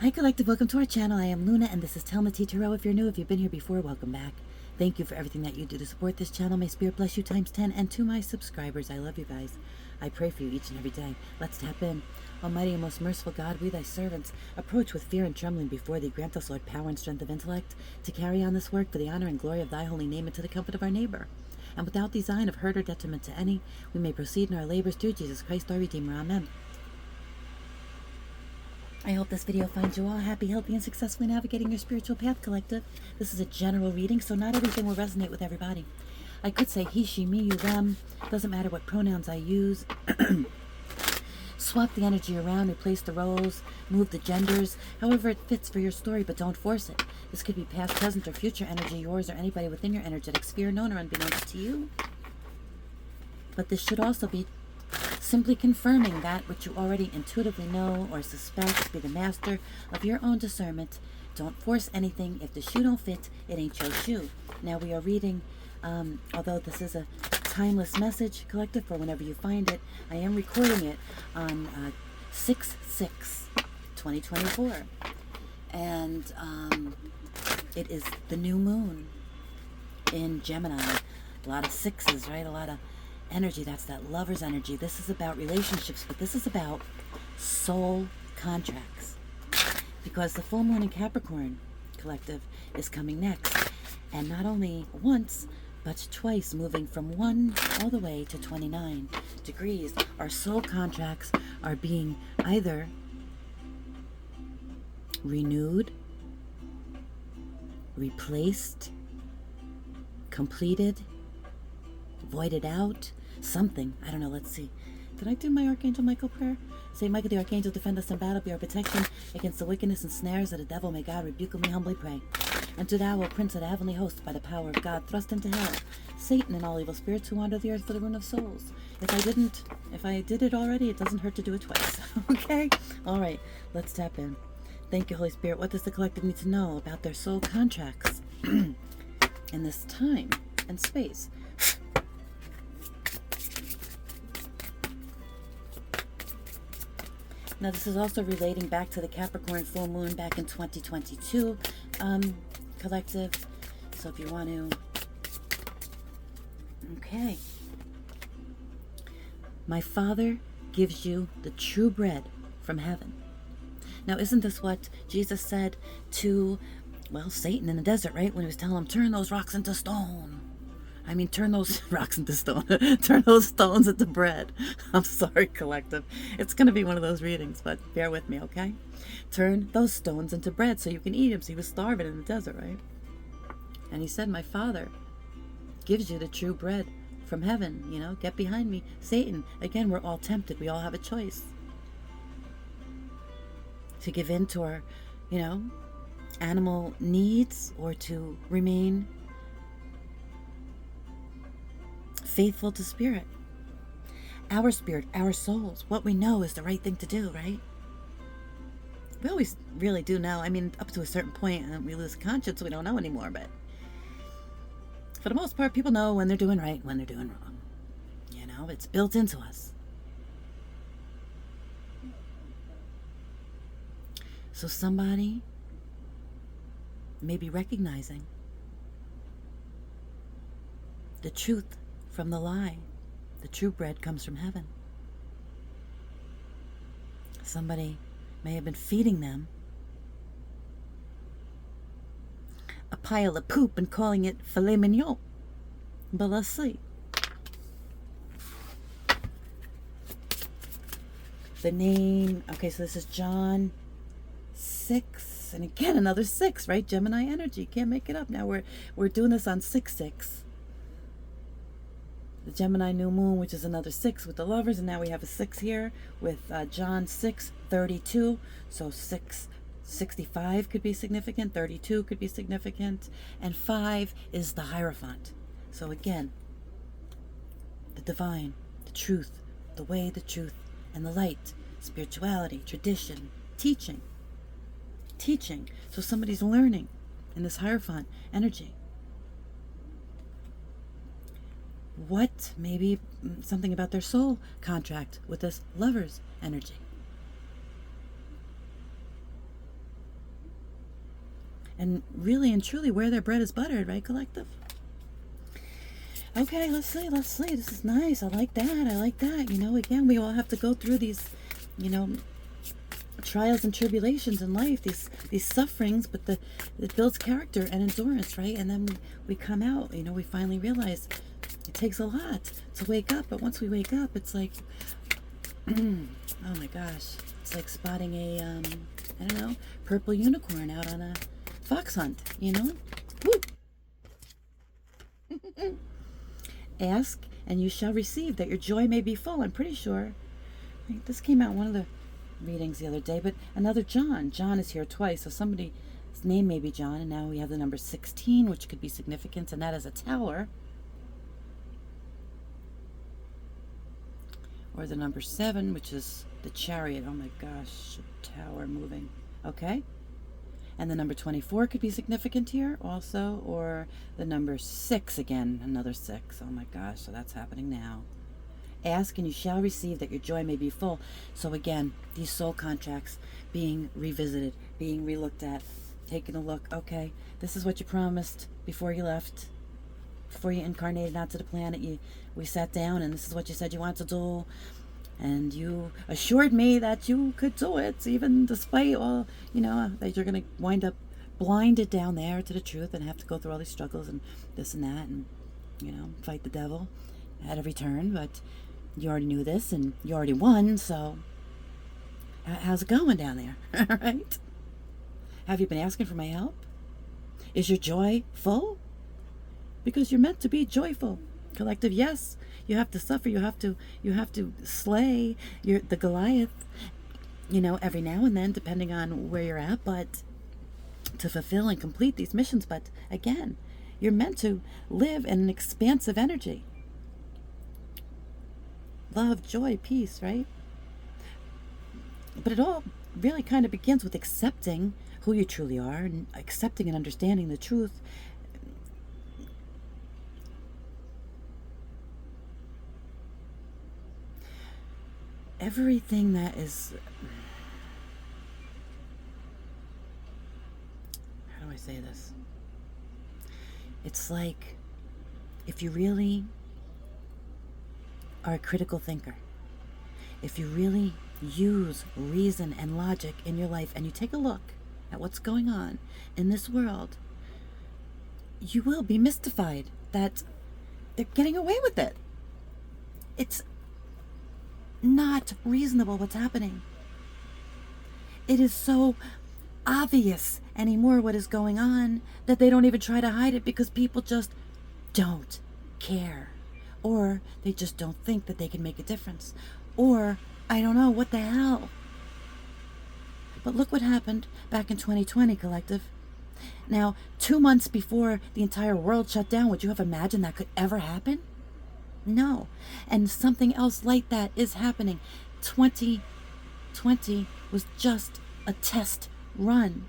Hi Collective, welcome to our channel. I am Luna and this is Tellin Tarot. If you're new, if you've been here before, welcome back. Thank you for everything that you do to support this channel. May Spirit bless you times 10. And to my subscribers, I love you guys. I pray for you each and every day. Let's tap in. Almighty and most merciful God, we thy servants approach with fear and trembling before thee. Grant us, Lord, power and strength of intellect to carry on this work for the honor and glory of thy holy name and to the comfort of our neighbor. And without design of hurt or detriment to any, we may proceed in our labors through Jesus Christ our Redeemer. Amen. I hope this video finds you all happy, healthy, and successfully navigating your spiritual path, Collective. This is a general reading, so not everything will resonate with everybody. I could say he, she, me, you, them. Doesn't matter what pronouns I use. Swap the energy around, replace the roles, move the genders, however it fits for your story, but don't force it. This could be past, present, or future energy, yours or anybody within your energetic sphere, known or unbeknownst to you. But this should also be simply confirming that which you already intuitively know or suspect. Be the master of your own discernment. Don't force anything. If the shoe don't fit, it ain't your shoe. Now we are reading, although this is a timeless message, Collective, for whenever you find it, I am recording it on 6/6/2024. And it is the new moon in Gemini. A lot of sixes, right? A lot of energy. That's that lover's energy. This is about relationships, but this is about soul contracts, because the full moon in Capricorn, Collective, is coming next, and not only once but twice, moving from 1 all the way to 29 degrees. Our soul contracts are being either renewed, replaced, completed, voided out, something. I don't know. Let's see. Did I do my Archangel Michael prayer? Say, Michael the Archangel, defend us in battle, be our protection against the wickedness and snares of the devil. May God rebuke him, we humbly pray. And to thou, O Prince of the heavenly host, by the power of God, thrust into hell Satan and all evil spirits who wander the earth for the ruin of souls. If I did it already, it doesn't hurt to do it twice. Okay? All right. Let's tap in. Thank you, Holy Spirit. What does the Collective need to know about their soul contracts in this time and space? Now, this is also relating back to the Capricorn full moon back in 2022, Collective. So if you want to... Okay. My Father gives you the true bread from heaven. Now, isn't this what Jesus said to, well, Satan in the desert, right? When he was telling him, turn those rocks into stone. I mean, turn those rocks into stone. Turn those stones into bread. I'm sorry, Collective. It's going to be one of those readings, but bear with me, okay? Turn those stones into bread so you can eat them. So he was starving in the desert, right? And he said, my Father gives you the true bread from heaven. You know, get behind me. Satan, again, we're all tempted. We all have a choice to give in to our, animal needs, or to remain faithful to spirit, our souls. What we know is the right thing to do, right? We always really do know. I mean, up to a certain point, and we lose conscience, we don't know anymore. But for the most part, people know when they're doing right, when they're doing wrong. It's built into us. So somebody may be recognizing the truth from the lie. The true bread comes from heaven. Somebody may have been feeding them a pile of poop and calling it filet mignon. But let's see. The name, okay, so this is John 6, and again another 6, right? Gemini energy, can't make it up. Now we're doing this on 6/6. The Gemini new moon, which is another 6 with the lovers, and now we have a 6 here with John 6:32. So 6:65 could be significant, 32 could be significant, and 5 is the Hierophant. So again, the divine, the truth, the way, the truth, and the light, spirituality, tradition, teaching. So somebody's learning in this Hierophant energy. What, maybe something about their soul contract with this lover's energy. and really and truly where their bread is buttered, right, collective? Okay, let's see. This is nice. I like that. You know, again, we all have to go through these, you know, trials and tribulations in life, these sufferings, but it builds character and endurance, right? And then we come out, you know, we finally realize it takes a lot to wake up, but once we wake up, it's like, oh my gosh, it's like spotting a, I don't know, purple unicorn out on a fox hunt, you know? Woo! Ask, and you shall receive, that your joy may be full. I'm pretty sure. This came out in one of the readings the other day, but another John. John is here twice, so somebody's name may be John, and now we have the number 16, which could be significant, and that is a tower. Or the number 7, which is the chariot. Oh my gosh, a tower moving. Okay. And the number 24 could be significant here also, or the number 6 again, another 6. Oh my gosh, so that's happening now. Ask and you shall receive, that your joy may be full. So again, these soul contracts being revisited, being relooked at, taking a look. Okay, this is what you promised before you left, before you incarnated onto the planet. We sat down and this is what you said you wanted to do. And you assured me that you could do it, even despite all, you know, that you're going to wind up blinded down there to the truth and have to go through all these struggles and this and that and, you know, fight the devil at every turn. But you already knew this and you already won, so how's it going down there? All right? Have you been asking for my help? Is your joy full? Because you're meant to be joyful. Collective, yes. You have to suffer. You have to slay the Goliath, you know, every now and then, depending on where you're at, but to fulfill and complete these missions. But again, you're meant to live in an expansive energy. Love, joy, peace, right? But it all really kind of begins with accepting who you truly are and accepting and understanding the truth. Everything that is, how do I say this? It's like, if you really are a critical thinker, if you really use reason and logic in your life and you take a look at what's going on in this world, you will be mystified that they're getting away with it. It's not reasonable what's happening. It is so obvious anymore what is going on that they don't even try to hide it, because people just don't care, or they just don't think that they can make a difference, or I don't know what the hell. But look what happened back in 2020, collective. Now, 2 months before the entire world shut down, would you have imagined that could ever happen? No. And something else like that is happening. 2020 was just a test run.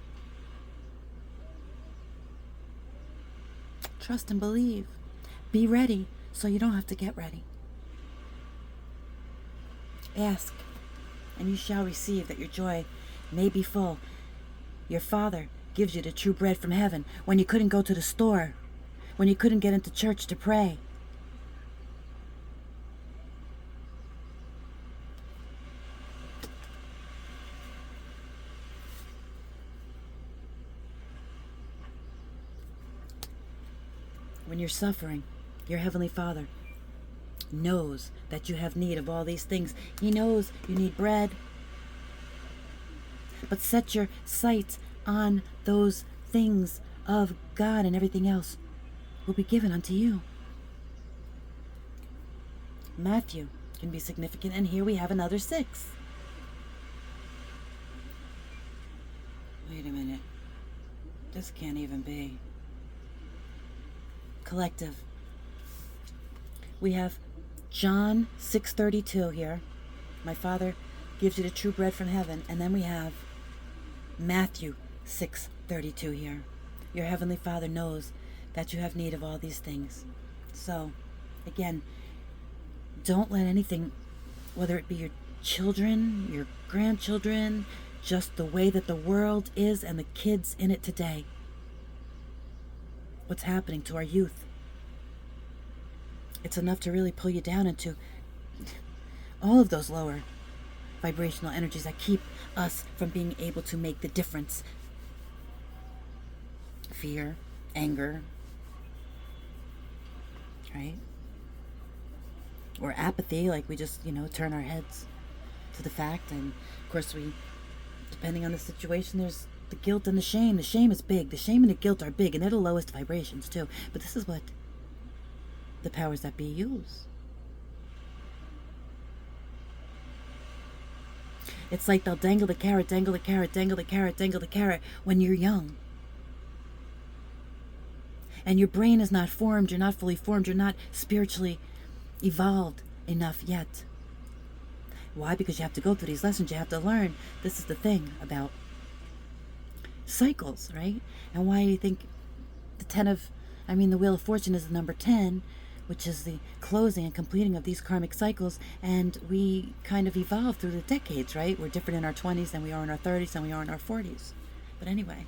Trust and believe. Be ready so you don't have to get ready. Ask, and you shall receive, that your joy may be full. Your Father gives you the true bread from heaven when you couldn't go to the store, when you couldn't get into church to pray. When you're suffering, your Heavenly Father knows that you have need of all these things. He knows you need bread. But set your sights on those things of God, and everything else will be given unto you. Matthew can be significant, and here we have another 6. Wait a minute. This can't even be. Collective. We have John 6:32 here. My Father gives you the true bread from heaven. And then we have Matthew 6:32 here. Your Heavenly Father knows that you have need of all these things. So, again, don't let anything, whether it be your children, your grandchildren, just the way that the world is and the kids in it today, what's happening to our youth. It's enough to really pull you down into all of those lower vibrational energies that keep us from being able to make the difference. Fear, anger, right? Or apathy, like we just, turn our heads to the fact. And of course, depending on the situation, there's the guilt and the shame. The shame is big. The shame and the guilt are big, and they're the lowest vibrations too. But this is what the powers that be use. It's like they'll dangle the carrot, dangle the carrot, dangle the carrot, dangle the carrot when you're young. And your brain is not formed, you're not fully formed, you're not spiritually evolved enough yet. Why? Because you have to go through these lessons, you have to learn. This is the thing about cycles, right? And why you think the Wheel of Fortune is the number 10, which is the closing and completing of these karmic cycles. And we kind of evolve through the decades, right? We're different in our 20s than we are in our 30s than we are in our 40s. But anyway,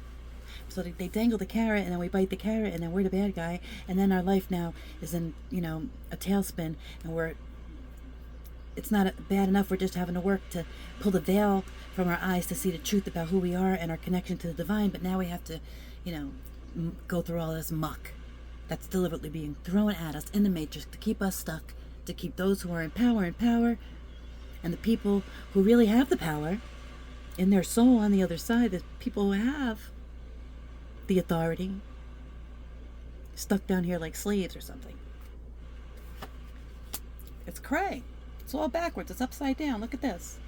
so they dangle the carrot, and then we bite the carrot, and then we're the bad guy, and then our life now is in, a tailspin, and it's not bad enough we're just having to work to pull the veil from our eyes to see the truth about who we are and our connection to the divine, but now we have to, go through all this muck that's deliberately being thrown at us in the matrix to keep us stuck, to keep those who are in power, and the people who really have the power in their soul on the other side, the people who have the authority, stuck down here like slaves or something. It's cray. It's all backwards. It's upside down. Look at this.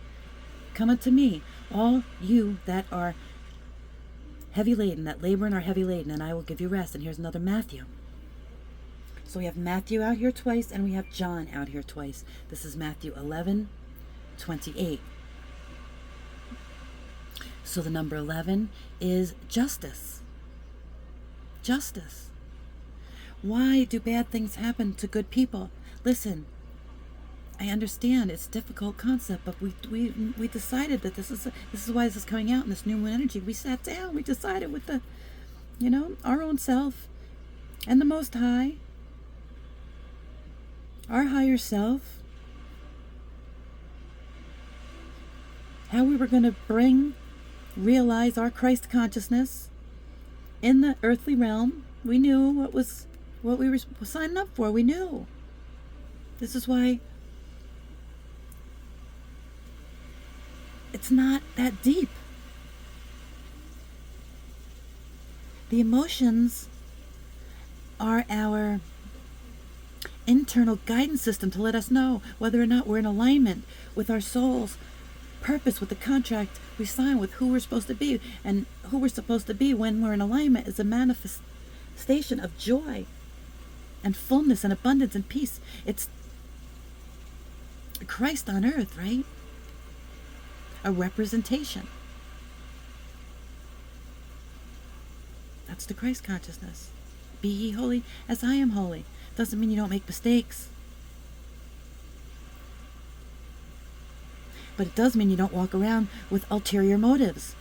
Come unto me, all you that are heavy laden, that labor and are heavy laden, and I will give you rest. And here's another Matthew. So we have Matthew out here twice, and we have John out here twice. This is Matthew 11:28. So the number 11 is justice. Justice. Why do bad things happen to good people? Listen, I understand it's a difficult concept, but we decided that this is why this is coming out in this new moon energy. We sat down, we decided with the, our own self and the Most High, our higher self, how we were going to realize our Christ consciousness in the earthly realm. We knew what we were signing up for. We knew. This is why it's not that deep. The emotions are our internal guidance system to let us know whether or not we're in alignment with our soul's purpose, with the contract we sign, with who we're supposed to be. And who we're supposed to be when we're in alignment is a manifestation of joy and fullness and abundance and peace. It's Christ on earth, right? A representation. That's the Christ consciousness. Be ye holy as I am holy. Doesn't mean you don't make mistakes. But it does mean you don't walk around with ulterior motives,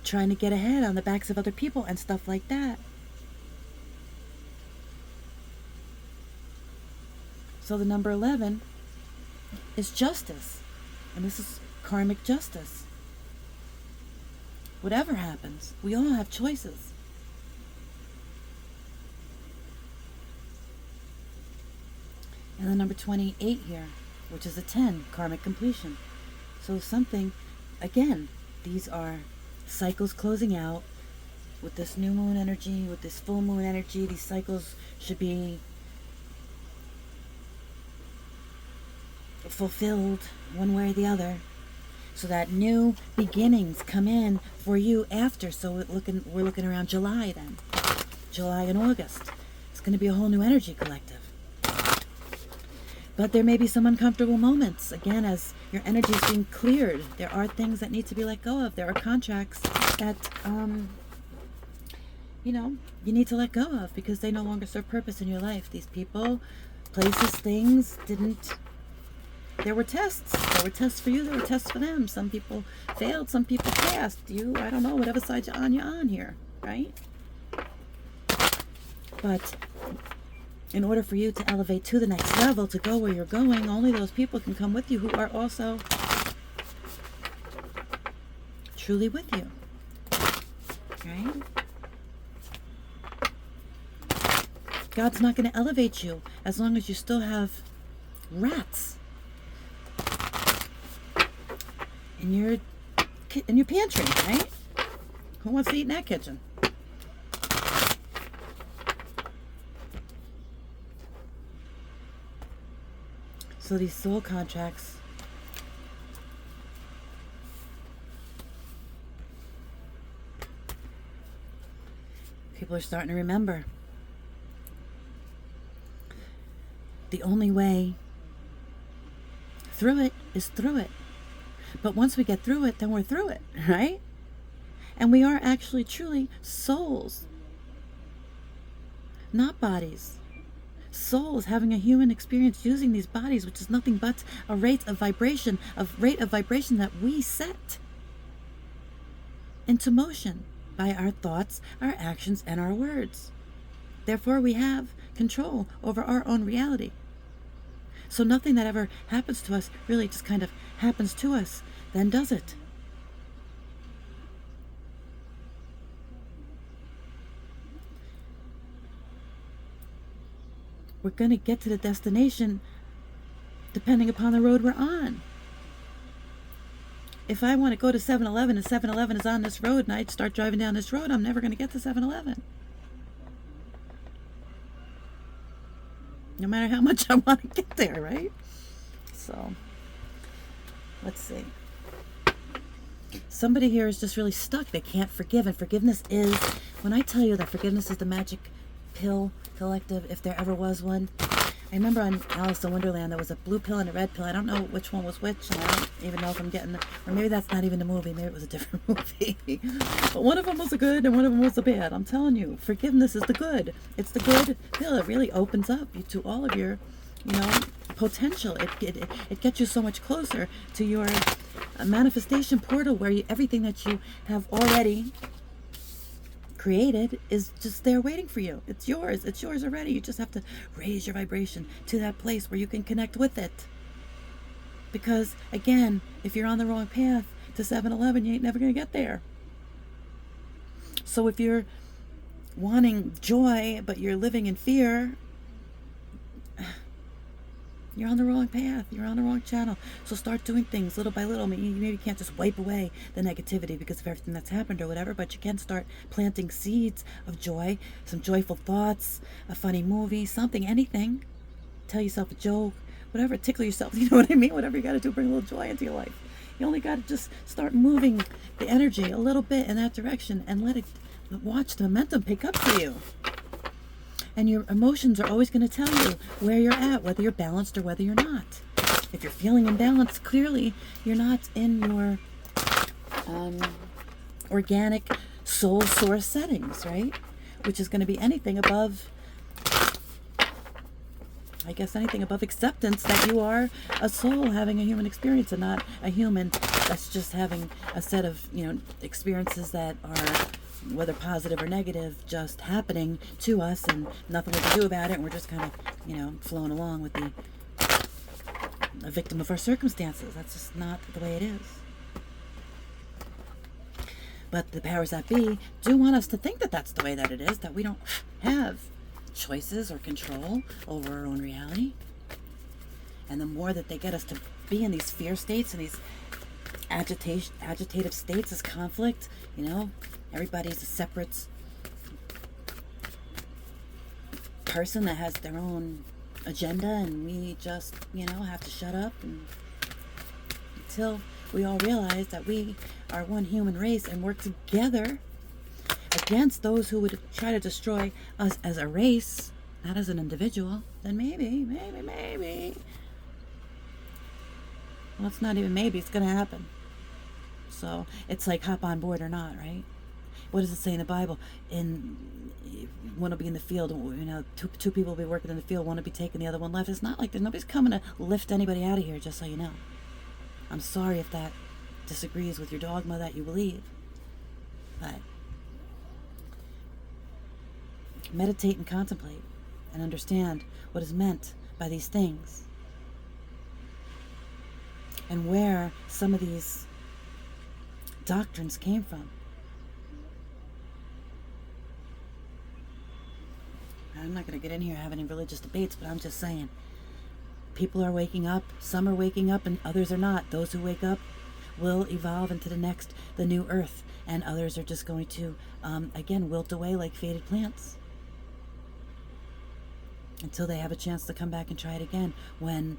trying to get ahead on the backs of other people and stuff like that. So the number 11 is justice. And this is karmic justice. Whatever happens, we all have choices. And the number 28 here, which is a 10, karmic completion. So something, again, these are cycles closing out with this new moon energy, with this full moon energy. These cycles should be fulfilled one way or the other, so that new beginnings come in for you after. So we're looking around July then. July and August. It's going to be a whole new energy collective. But there may be some uncomfortable moments, again, as your energy is being cleared. There are things that need to be let go of. There are contracts that, you need to let go of because they no longer serve purpose in your life. These people, places, things didn't. There were tests. There were tests for you. There were tests for them. Some people failed. Some people passed. I don't know, whatever side you're on here. right? But in order for you to elevate to the next level, to go where you're going, only those people can come with you who are also truly with you, right? God's not going to elevate you as long as you still have rats in your pantry, right? Who wants to eat in that kitchen? So these soul contracts, people are starting to remember. The only way through it is through it. But once we get through it, then we're through it, right? And we are actually truly souls, not bodies. Souls having a human experience using these bodies, which is nothing but a rate of vibration that we set into motion by our thoughts, our actions, and our words. Therefore, we have control over our own reality. So nothing that ever happens to us really just kind of happens to us, then does it? We're going to get to the destination depending upon the road we're on. If I want to go to 7-Eleven and 7-Eleven is on this road and I start driving down this road, I'm never going to get to 7-Eleven. No matter how much I want to get there, right? So, let's see. Somebody here is just really stuck. They can't forgive. And forgiveness is, when I tell you that forgiveness is the magic pill collective, if there ever was one. I remember on Alice in Wonderland there was a blue pill and a red pill. I don't know which one was which, and I don't even know if I'm getting, or maybe that's not even a movie, maybe it was a different movie. But one of them was the good and one of them was the bad. I'm telling you, forgiveness is the good. It's the good pill. It really opens up you to all of your, potential. It gets you so much closer to your manifestation portal where everything that you have already created is just there waiting for you. It's yours already. You just have to raise your vibration to that place where you can connect with it. Because again, if you're on the wrong path to 7-Eleven, you ain't never gonna get there. So if you're wanting joy but you're living in fear, you're on the wrong path. You're on the wrong channel. So start doing things little by little. You maybe can't just wipe away the negativity because of everything that's happened or whatever, but you can start planting seeds of joy, some joyful thoughts, a funny movie, something, anything. Tell yourself a joke, whatever, tickle yourself, you know what I mean? Whatever you got to do, bring a little joy into your life. You only got to just start moving the energy a little bit in that direction and watch the momentum pick up for you. And your emotions are always going to tell you where you're at, whether you're balanced or whether you're not. If you're feeling imbalanced, clearly you're not in your organic soul source settings, right? Which is going to be anything above, anything above acceptance that you are a soul having a human experience and not a human that's just having a set of, experiences that are, whether positive or negative, just happening to us and nothing we can do about it, and we're just kind of, flowing along with a victim of our circumstances. That's just not the way it is. But the powers that be do want us to think that that's the way that it is, that we don't have choices or control over our own reality. And the more that they get us to be in these fear states and these agitative states, this conflict, everybody's a separate person that has their own agenda, and we just, have to shut up until we all realize that we are one human race and work together against those who would try to destroy us as a race, not as an individual. Then maybe. Well, it's not even maybe, it's going to happen. So it's like hop on board or not, right? What does it say in the Bible? One will be in the field, two people will be working in the field, one will be taking the other one left. It's not like nobody's coming to lift anybody out of here, just so you know. I'm sorry if that disagrees with your dogma that you believe. But meditate and contemplate and understand what is meant by these things and where some of these doctrines came from. I'm not going to get in here and have any religious debates, but I'm just saying, people are waking up, some are waking up and others are not. Those who wake up will evolve into the new earth, and others are just going to, again, wilt away like faded plants until they have a chance to come back and try it again, when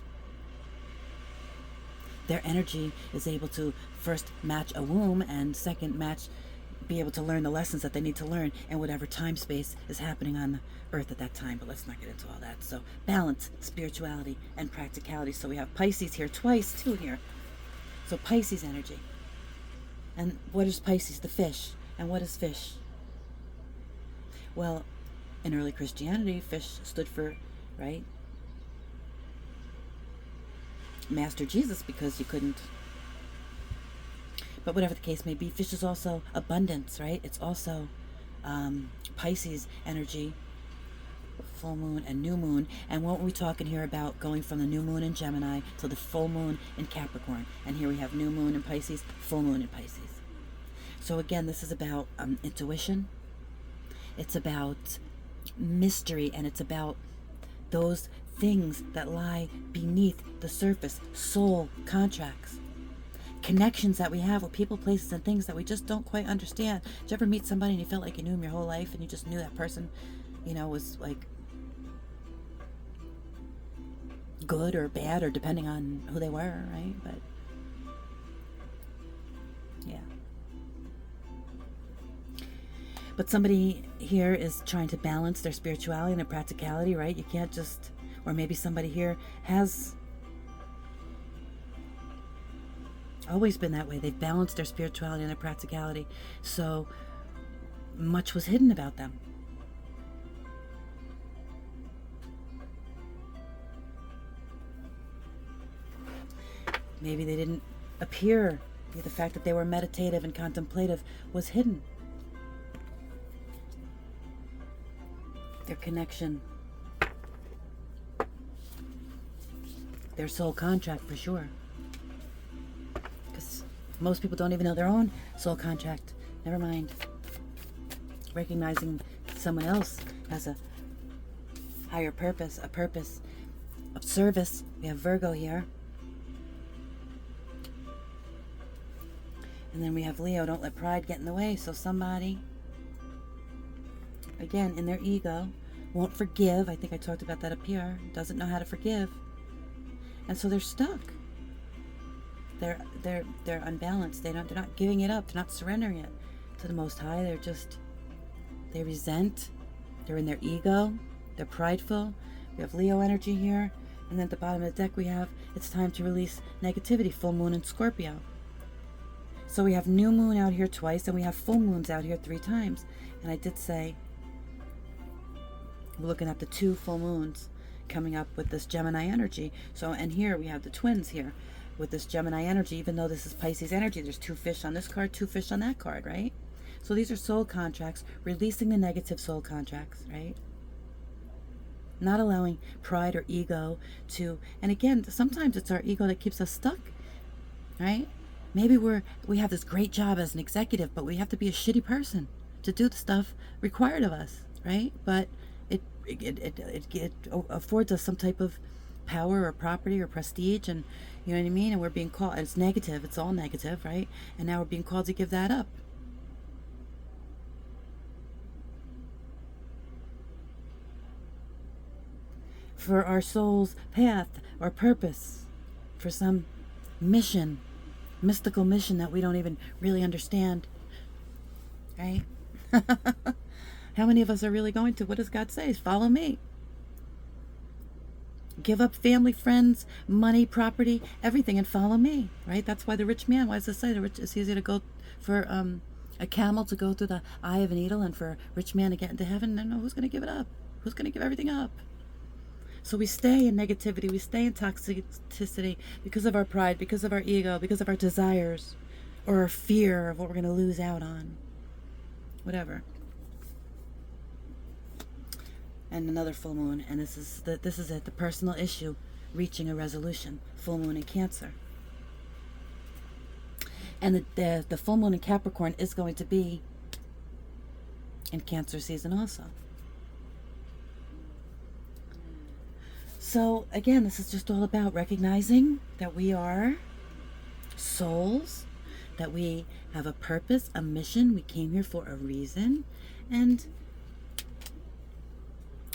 their energy is able to first match a womb, and second be able to learn the lessons that they need to learn in whatever time space is happening on the earth at that time. But let's not get into all that. So balance, spirituality, and practicality. So we have Pisces here twice too here. So Pisces energy. And what is Pisces? The fish. And what is fish? Well, in early Christianity, fish stood for, right, Master Jesus, because you couldn't. But whatever the case may be, fish is also abundance, right? It's also Pisces energy, full moon and new moon. And what we're talking here about going from the new moon in Gemini to the full moon in Capricorn. And here we have new moon in Pisces, full moon in Pisces. So again, this is about intuition. It's about mystery, and it's about those things that lie beneath the surface, soul contracts, connections that we have with people, places, and things that we just don't quite understand. Did you ever meet somebody and you felt like you knew them your whole life, and you just knew that person, was like good or bad, or depending on who they were, right? But yeah. But somebody here is trying to balance their spirituality and their practicality, right? You can't just, or maybe somebody here has always been that way. They've balanced their spirituality and their practicality. So much was hidden about them. Maybe they didn't appear. The fact that they were meditative and contemplative was hidden. Their connection, their soul contract, for sure. Because most people don't even know their own soul contract. Never mind recognizing someone else has a higher purpose, a purpose of service. We have Virgo here. And then we have Leo. Don't let pride get in the way. So somebody, again, in their ego, won't forgive. I think I talked about that up here. Doesn't know how to forgive. And so they're stuck. They're unbalanced. They're not giving it up. They're not surrendering it to the Most High. They resent. They're in their ego. They're prideful. We have Leo energy here. And then at the bottom of the deck we have, it's time to release negativity. Full moon in Scorpio. So we have new moon out here twice, and we have full moons out here 3 times. And I did say, we're looking at the 2 full moons coming up with this Gemini energy. So, and here we have the twins here with this Gemini energy. Even though this is Pisces energy, there's 2 fish on this card, 2 fish on that card, right? So these are soul contracts, releasing the negative soul contracts, right? Not allowing pride or ego to, and again, sometimes it's our ego that keeps us stuck, right? Maybe we have this great job as an executive, but we have to be a shitty person to do the stuff required of us, right? But it affords us some type of power or property or prestige, and you know what I mean? And we're being called, it's negative, it's all negative, right? And now we're being called to give that up. For our soul's path or purpose, for some mission, mystical mission that we don't even really understand, right? How many of us are really going to? What does God say? Follow me. Give up family, friends, money, property, everything, and follow me, right? That's why the rich man, why does it say it's easier to go for a camel to go through the eye of a needle, and for a rich man to get into heaven? No, who's going to give it up? Who's going to give everything up? So we stay in negativity, we stay in toxicity because of our pride, because of our ego, because of our desires, or our fear of what we're going to lose out on. Whatever. and another full moon, and this is it, the personal issue reaching a resolution. Full moon in Cancer. And the full moon in Capricorn is going to be in Cancer season also. So again, this is just all about recognizing that we are souls, that we have a purpose, a mission. We came here for a reason, and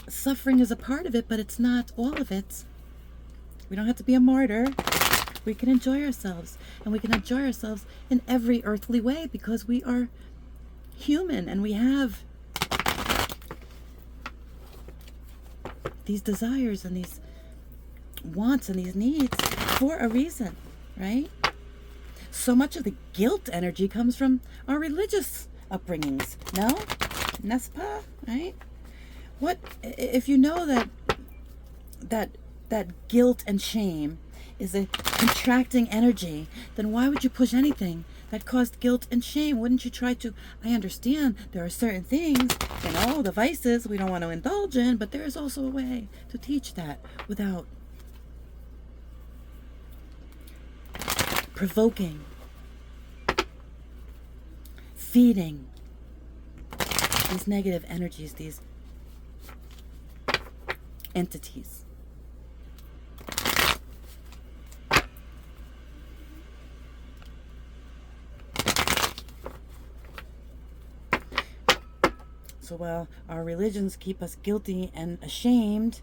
suffering is a part of it, but it's not all of it. We don't have to be a martyr. We can enjoy ourselves, and we can enjoy ourselves in every earthly way because we are human and we have these desires and these wants and these needs for a reason, right? So much of the guilt energy comes from our religious upbringings, no? N'est-ce pas, right? What if you know that guilt and shame is a contracting energy, then why would you push anything that caused guilt and shame? Wouldn't you try to, I understand there are certain things, the vices we don't want to indulge in, but there is also a way to teach that without provoking, feeding these negative energies, these entities. So while our religions keep us guilty and ashamed,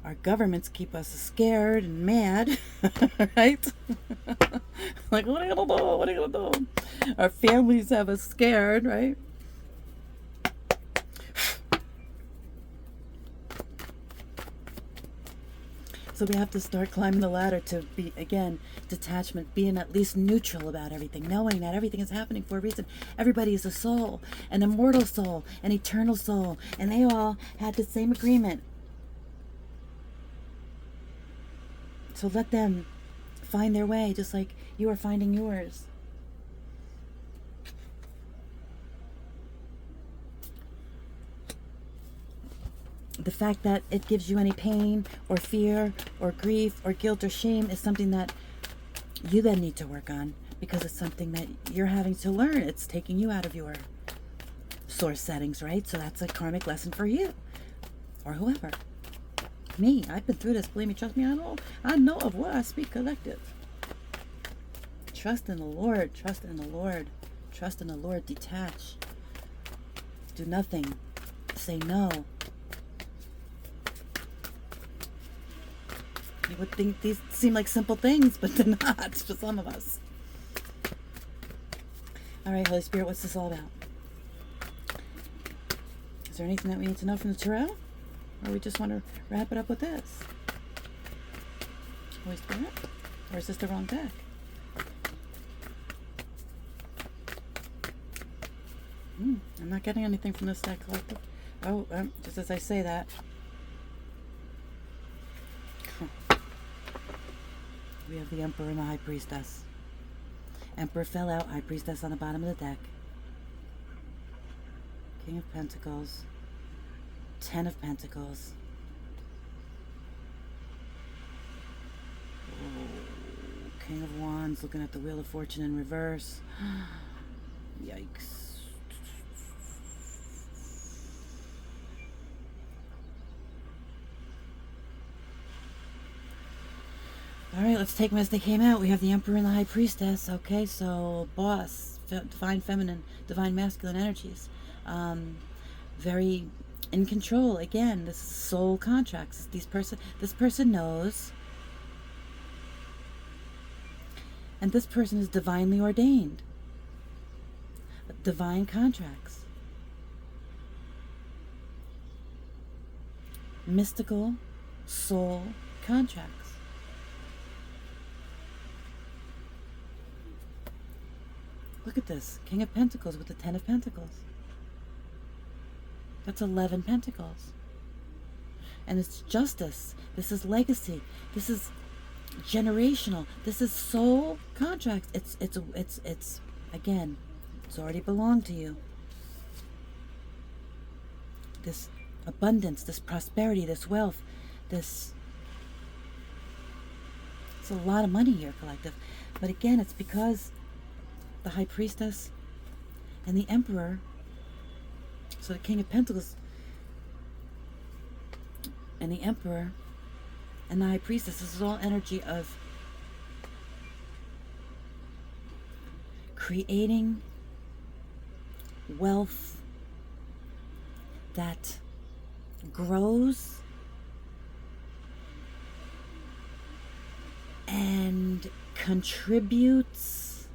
our governments keep us scared and mad, right? Like, what are you gonna do? What are you gonna do? Our families have us scared, right? So we have to start climbing the ladder to be, again, detachment, being at least neutral about everything, knowing that everything is happening for a reason. Everybody is a soul, an immortal soul, an eternal soul, and they all had the same agreement. So let them find their way, just like you are finding yours. The fact that it gives you any pain or fear or grief or guilt or shame is something that you then need to work on, because it's something that you're having to learn. It's taking you out of your source settings, right? So that's a karmic lesson for you or whoever. Me, I've been through this. Believe me, trust me, I know of what I speak, collective. Trust in the Lord, trust in the Lord, trust in the Lord, detach. Do nothing. Say no. You would think these seem like simple things, but they're not for some of us. All right, Holy Spirit, what's this all about? Is there anything that we need to know from the tarot? Or we just want to wrap it up with this? Holy Spirit? Or is this the wrong deck? I'm not getting anything from this deck, collective. Oh, just as I say that. We have the Emperor and the High Priestess. Emperor fell out, High Priestess on the bottom of the deck. King of Pentacles. 10 of Pentacles. Oh, King of Wands looking at the Wheel of Fortune in reverse. Yikes. All right, let's take them as they came out. We have the Emperor and the High Priestess. Okay, so boss, divine feminine, divine masculine energies. Very in control. Again, this is soul contracts. This person knows. And this person is divinely ordained. Divine contracts. Mystical soul contracts. Look at this. King of Pentacles with the 10 of Pentacles. That's 11 Pentacles. And it's justice. This is legacy. This is generational. This is soul contracts. It's again, it's already belonged to you. this abundance, this prosperity, this wealth, this... It's a lot of money here, collective. But again, it's because the High Priestess and the Emperor, so the King of Pentacles and the Emperor and the High Priestess, this is all energy of creating wealth that grows and contributes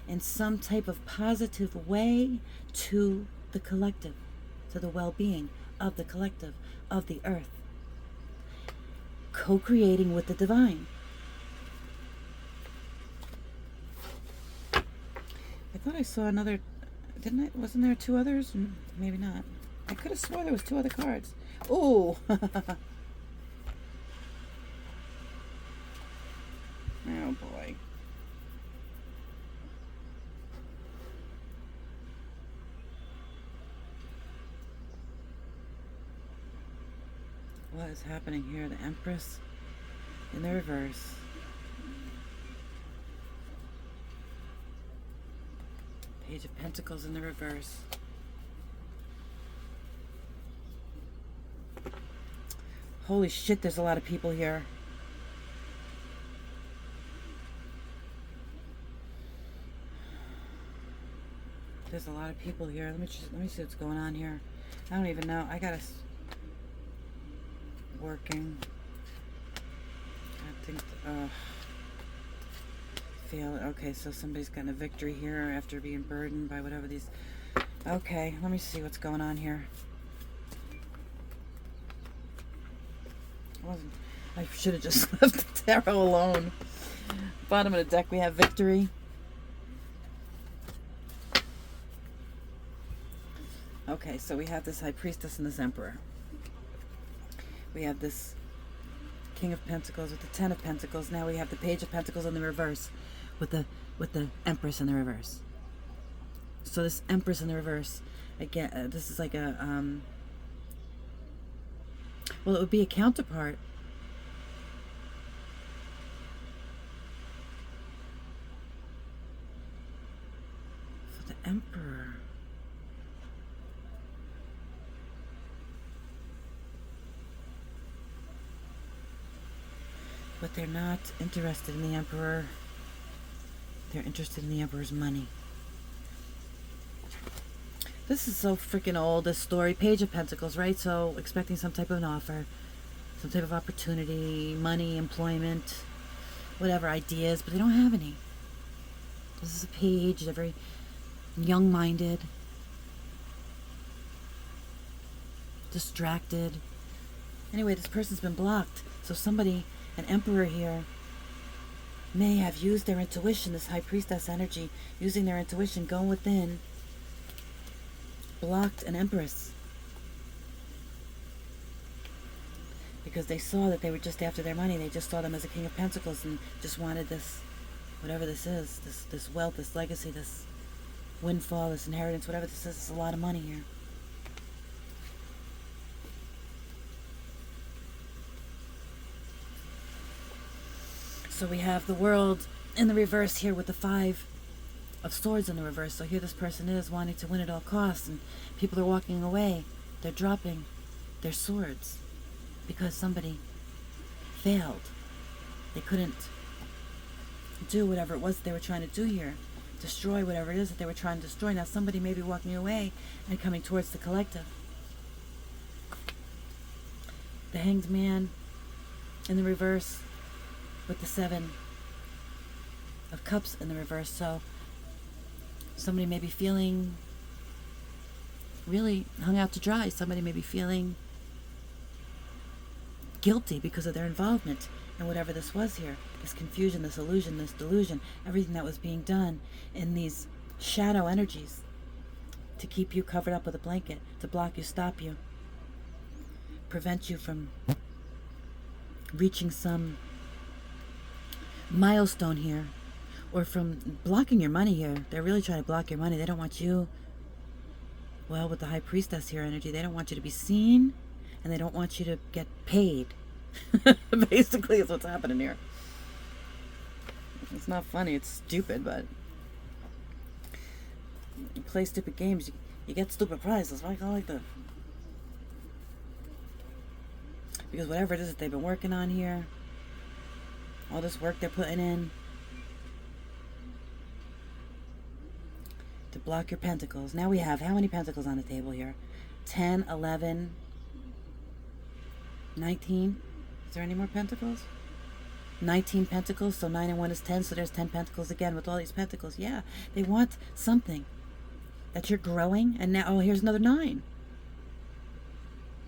in some type of positive way to the collective, to the well-being of the collective, of the earth, co-creating with the divine. I thought I saw another, didn't I? Wasn't there two others? Maybe not. I could have sworn there was two other cards. Oh! Oh boy. What is happening here? The Empress in the reverse. Page of Pentacles in the reverse. Holy shit, there's a lot of people here. There's a lot of people here. Let me see what's going on here. I don't even know. I gotta... Working. I think... Fail. Okay, so somebody's gotten a victory here after being burdened by whatever these... Okay, let me see what's going on here. I should have just left the tarot alone. Bottom of the deck, we have victory. Okay, so we have this High Priestess and this Emperor. We have this King of Pentacles with the Ten of Pentacles. Now we have the Page of Pentacles in the reverse with the Empress in the reverse. So this Empress in the reverse, again, this is like a well, it would be a counterpart for the Emperor. But they're not interested in the Emperor. They're interested in the Emperor's money. This is so freaking old, this story. Page of Pentacles, right? So expecting some type of an offer, some type of opportunity, money, employment, whatever, ideas, but they don't have any. This is a page. They're very young-minded, distracted. Anyway, this person's been blocked. So somebody... An Emperor here may have used their intuition, this High Priestess energy, using their intuition, going within, blocked an Empress. Because they saw that they were just after their money. They just saw them as a King of Pentacles and just wanted this, whatever this is, this wealth, this legacy, this windfall, this inheritance, whatever this is. It's a lot of money here. So we have the World in the reverse here with the Five of Swords in the reverse. So here this person is wanting to win at all costs, and people are walking away. They're dropping their swords because somebody failed. They couldn't do whatever it was they were trying to do here. Destroy whatever it is that they were trying to destroy. Now somebody may be walking away and coming towards the collective. The Hanged Man in the reverse with the Seven of Cups in the reverse. So somebody may be feeling really hung out to dry. Somebody may be feeling guilty because of their involvement in whatever this was here. This confusion, this illusion, this delusion, everything that was being done in these shadow energies to keep you covered up with a blanket, to block you, stop you, prevent you from reaching some milestone here, or from blocking your money here. They're really trying to block your money. They don't want you Well, with the High Priestess here energy, they don't want you to be seen, and they don't want you to get paid. Basically, is what's happening here. It's not funny, it's stupid, but you play stupid games, you get stupid prizes. Why call it like that? Because whatever it is that they've been working on here, all this work they're putting in to block your pentacles. Now we have how many pentacles on the table here? 10, 11, 19. Is there any more pentacles? 19 pentacles, so 9 and 1 is 10, so there's 10 pentacles again with all these pentacles. Yeah, they want something that you're growing, and now, oh, here's another 9.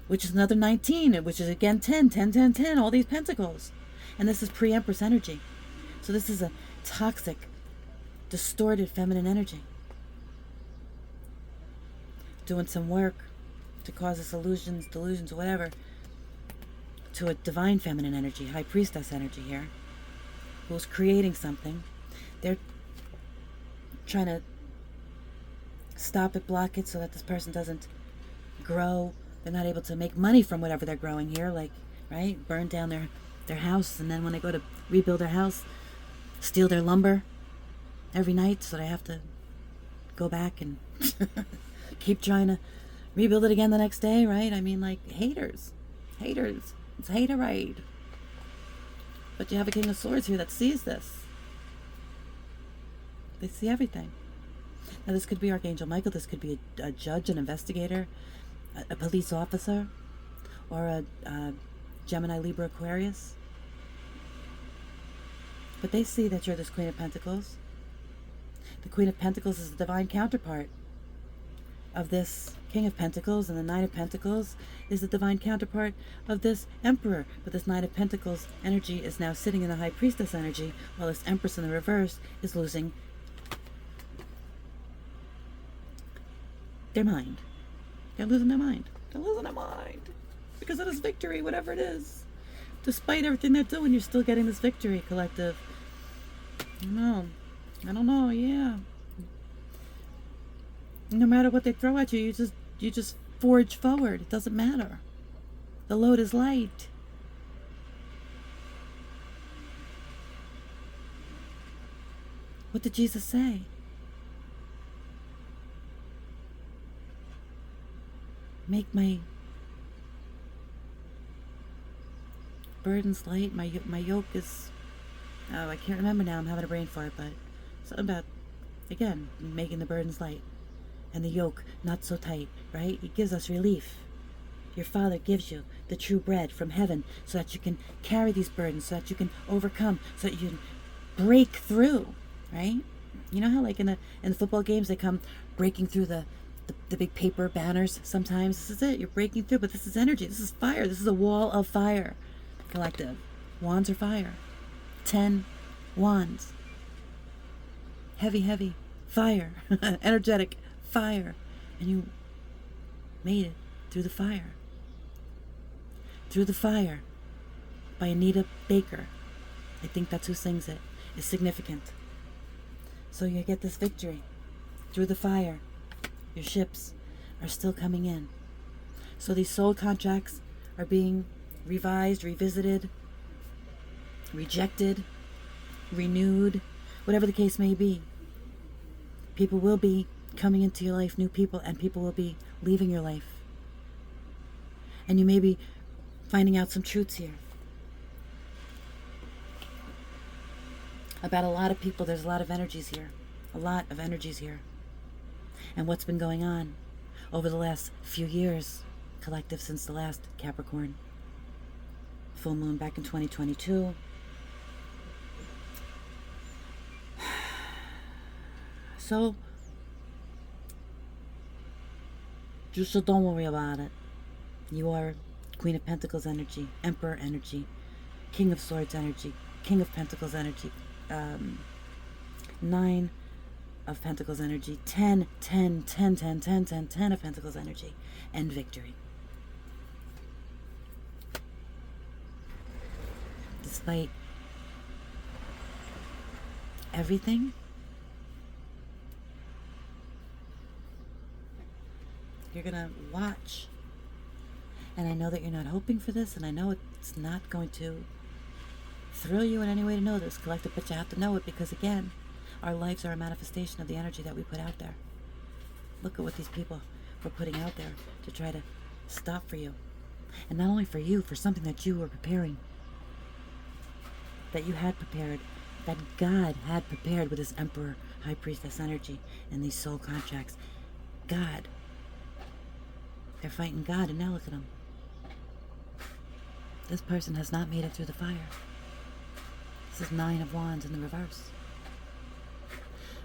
Which is another 19, which is again 10, 10, 10, 10, all these pentacles. And this is pre-Empress energy. So this is a toxic, distorted feminine energy. Doing some work to cause us illusions, delusions, whatever, to a divine feminine energy, High Priestess energy here, who's creating something. They're trying to stop it, block it, so that this person doesn't grow. They're not able to make money from whatever they're growing here, like, right? Burn down their house, and then when they go to rebuild their house, steal their lumber every night, so they have to go back and keep trying to rebuild it again the next day, right? I mean, like, haters. It's haterade. But you have a King of Swords here that sees this. They see everything. Now, this could be Archangel Michael. This could be a judge, an investigator, a police officer, or a Gemini, Libra, Aquarius. But they see that you're this Queen of Pentacles. The Queen of Pentacles is the divine counterpart of this King of Pentacles, and the Knight of Pentacles is the divine counterpart of this Emperor. But this Knight of Pentacles energy is now sitting in the High Priestess energy, while this Empress in the reverse is losing their mind. They're losing their mind. They're losing their mind because of this victory, whatever it is. Despite everything they're doing, you're still getting this victory, collective. I don't know, yeah. No matter what they throw at you, you just forge forward. It doesn't matter. The load is light. What did Jesus say? Make my burdens light. My yoke is, oh, I can't remember now. I'm having a brain fart, but something about, again, making the burdens light. And the yoke not so tight, right? He gives us relief. Your Father gives you the true bread from heaven so that you can carry these burdens, so that you can overcome, so that you can break through, right? You know how like in the football games they come breaking through the big paper banners sometimes? This is it. You're breaking through, but this is energy. This is fire. This is a wall of fire, collective. Wands are fire. 10 wands. Heavy, fire. Energetic fire. And you made it through the fire. Through the Fire by Anita Baker. I think that's who sings it. It's significant. So you get this victory through the fire. Your ships are still coming in. So these soul contracts are being revised, revisited, rejected, renewed, whatever the case may be. People will be coming into your life, new people, and people will be leaving your life. And you may be finding out some truths here about a lot of people. There's a lot of energies here. A lot of energies here. And what's been going on over the last few years, collective, since the last Capricorn full moon back in 2022. So just don't worry about it. You are Queen of Pentacles energy, Emperor energy, King of Swords energy, King of Pentacles energy, 9 of Pentacles energy, 10 of Pentacles energy, and victory. Despite everything, You're going to watch. And I know that you're not hoping for this, and I know it's not going to thrill you in any way to know this, collective, but you have to know it because, again, our lives are a manifestation of the energy that we put out there. Look at what these people were putting out there to try to stop for you. And not only for you, for something that you were preparing, that you had prepared, that God had prepared with his Emperor, High Priestess energy and these soul contracts. God. They're fighting God, and now look at them. This person has not made it through the fire. This is 9 of Wands in the reverse.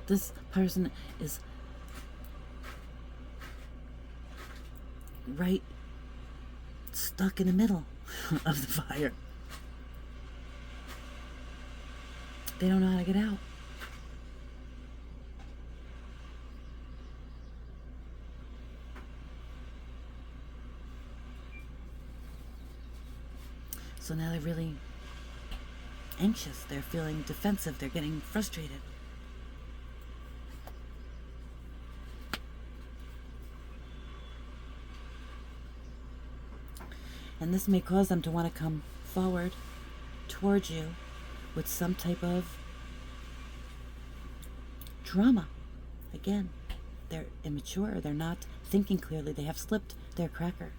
This person is right stuck in the middle of the fire. They don't know how to get out. So now they're really anxious. They're feeling defensive. They're getting frustrated. And this may cause them to want to come forward towards you with some type of drama. Again, they're immature. They're not thinking clearly. They have slipped their cracker.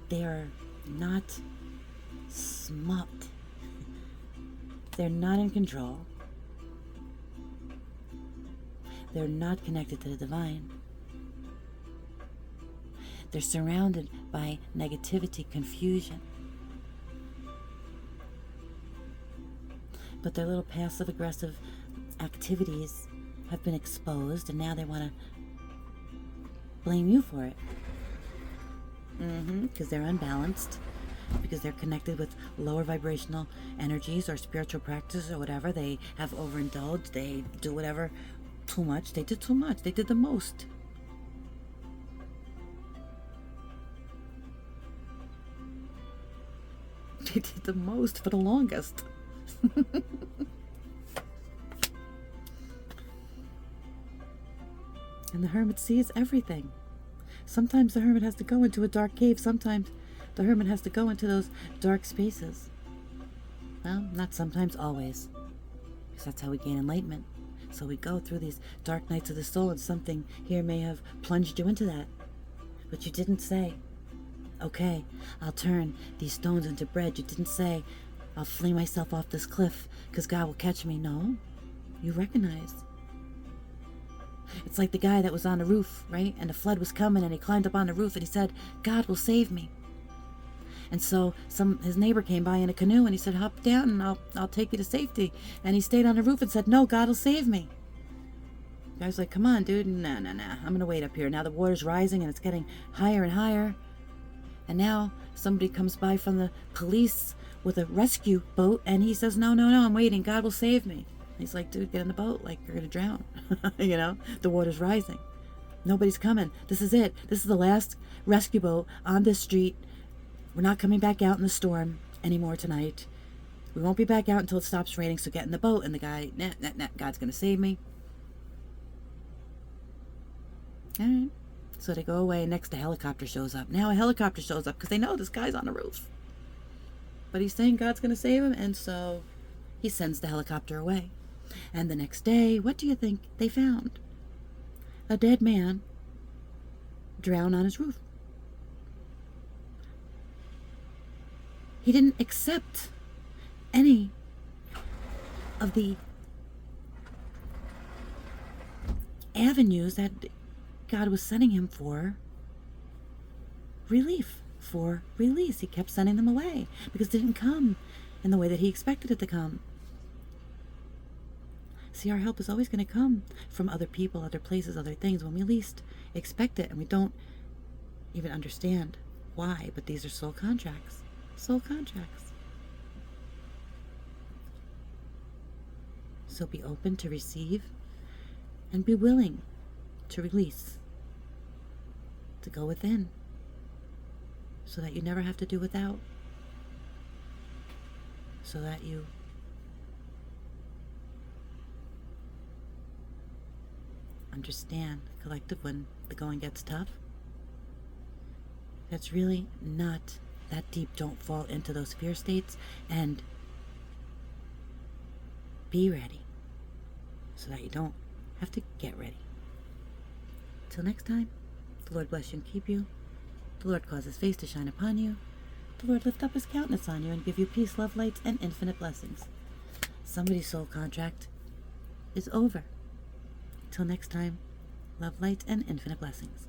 They are not smart. They're not in control. They're not connected to the divine. They're surrounded by negativity, confusion. But their little passive-aggressive activities have been exposed, and now they want to blame you for it. Because they're unbalanced, because they're connected with lower vibrational energies or spiritual practice or whatever. They have overindulged. They do whatever too much. They did too much. They did the most. They did the most for the longest. And the hermit sees everything. Sometimes the hermit has to go into a dark cave. Sometimes the hermit has to go into those dark spaces. Well, not sometimes, always. Because that's how we gain enlightenment. So we go through these dark nights of the soul, and something here may have plunged you into that. But you didn't say, okay, I'll turn these stones into bread. You didn't say, I'll fling myself off this cliff because God will catch me. No, you recognize. It's like the guy that was on the roof, right? And the flood was coming, and he climbed up on the roof, and he said, God will save me. And so his neighbor came by in a canoe, and he said, hop down, and I'll take you to safety. And he stayed on the roof and said, no, God will save me. The guy's like, come on, dude. Nah. I'm going to wait up here. Now the water's rising, and it's getting higher and higher. And now somebody comes by from the police with a rescue boat, and he says, no, I'm waiting. God will save me. He's like, dude, get in the boat. Like, you're going to drown. You know, the water's rising. Nobody's coming. This is it. This is the last rescue boat on this street. We're not coming back out in the storm anymore tonight. We won't be back out until it stops raining, so get in the boat. And the guy, nah, God's going to save me. All right. So they go away. Next, the helicopter shows up. Now a helicopter shows up because they know this guy's on the roof. But he's saying God's going to save him, and so he sends the helicopter away. And the next day, what do you think they found? A dead man drowned on his roof. He didn't accept any of the avenues that God was sending him for relief, for release. He kept sending them away because it didn't come in the way that he expected it to come. See, our help is always going to come from other people, other places, other things when we least expect it, and we don't even understand why. But these are soul contracts. Soul contracts. So be open to receive and be willing to release, to go within, so that you never have to do without, so that you understand, collective, when the going gets tough. That's really not that deep. Don't fall into those fear states, and be ready so that you don't have to get ready. Till next time, the Lord bless you and keep you. The Lord cause his face to shine upon you. The Lord lift up his countenance on you and give you peace, love, light, and infinite blessings. Somebody's soul contract is over. Till next time, love, light, and infinite blessings.